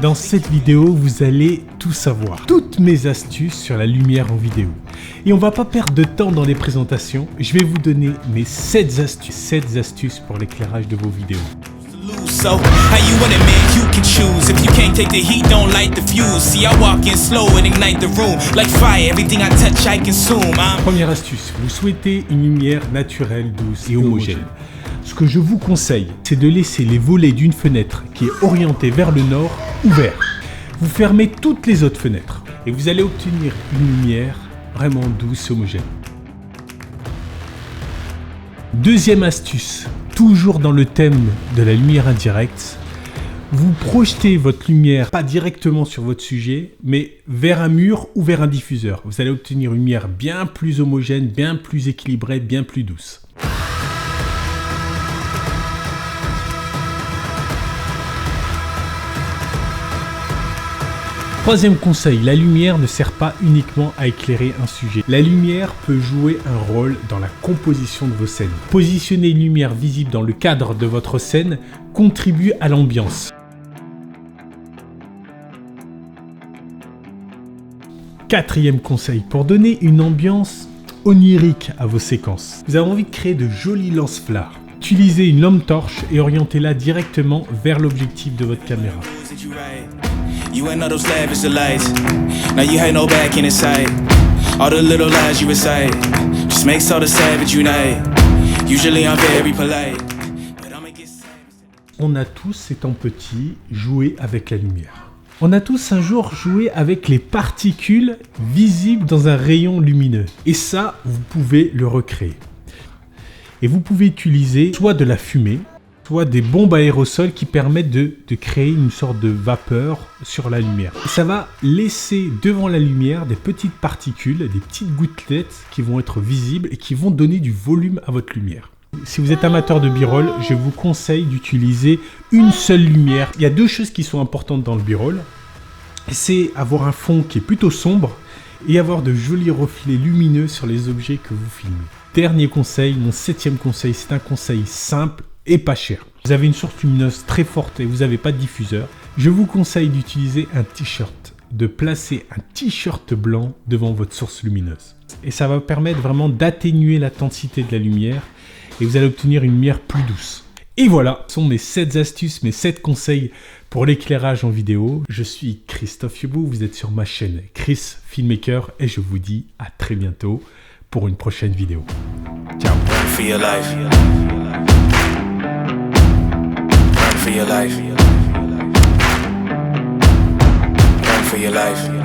Dans cette vidéo, vous allez tout savoir. Toutes mes astuces sur la lumière en vidéo. Et on va pas perdre de temps dans les présentations. Je vais vous donner mes 7 astuces pour l'éclairage de vos vidéos. So, how you want it, man? You can choose. If you can't take the heat, don't light the fuse. See, I walk in slow and ignite the room. Like fire, everything I touch, I consume. Première astuce, vous souhaitez une lumière naturelle, douce et homogène. Ce que je vous conseille, c'est de laisser les volets d'une fenêtre qui est orientée vers le nord ouverts. Vous fermez toutes les autres fenêtres et vous allez obtenir une lumière vraiment douce et homogène. Deuxième astuce, toujours dans le thème de la lumière indirecte, vous projetez votre lumière pas directement sur votre sujet, mais vers un mur ou vers un diffuseur. Vous allez obtenir une lumière bien plus homogène, bien plus équilibrée, bien plus douce. Troisième conseil, la lumière ne sert pas uniquement à éclairer un sujet. La lumière peut jouer un rôle dans la composition de vos scènes. Positionner une lumière visible dans le cadre de votre scène contribue à l'ambiance. Quatrième conseil, pour donner une ambiance onirique à vos séquences. Vous avez envie de créer de jolis lance-flammes. Utilisez une lampe torche et orientez-la directement vers l'objectif de votre caméra. You ain't know those lavish delights. Now you had no back in his sight. All the little lies you recite just makes all the savage unite. Usually I'm very polite, but I'ma get savage. On a tous, étant petits, joué avec la lumière. On a tous un jour joué avec les particules visibles dans un rayon lumineux. Et ça, vous pouvez le recréer. Et vous pouvez utiliser soit de la fumée, soit des bombes aérosols qui permettent de créer une sorte de vapeur sur la lumière. Et ça va laisser devant la lumière des petites particules, des petites gouttelettes qui vont être visibles et qui vont donner du volume à votre lumière. Si vous êtes amateur de B-roll, je vous conseille d'utiliser une seule lumière. Il y a 2 choses qui sont importantes dans le B-roll. C'est avoir un fond qui est plutôt sombre et avoir de jolis reflets lumineux sur les objets que vous filmez. Dernier conseil, mon 7e conseil, c'est un conseil simple et pas cher. Vous avez une source lumineuse très forte et vous n'avez pas de diffuseur. Je vous conseille d'utiliser un t-shirt, de placer un t-shirt blanc devant votre source lumineuse. Et ça va permettre vraiment d'atténuer l'intensité de la lumière et vous allez obtenir une lumière plus douce. Et voilà, ce sont mes 7 astuces, mes 7 conseils pour l'éclairage en vidéo. Je suis Christophe Yebou, vous êtes sur ma chaîne Chris Filmmaker et je vous dis à très bientôt pour une prochaine vidéo. Ciao. For your life. For your life. For your life.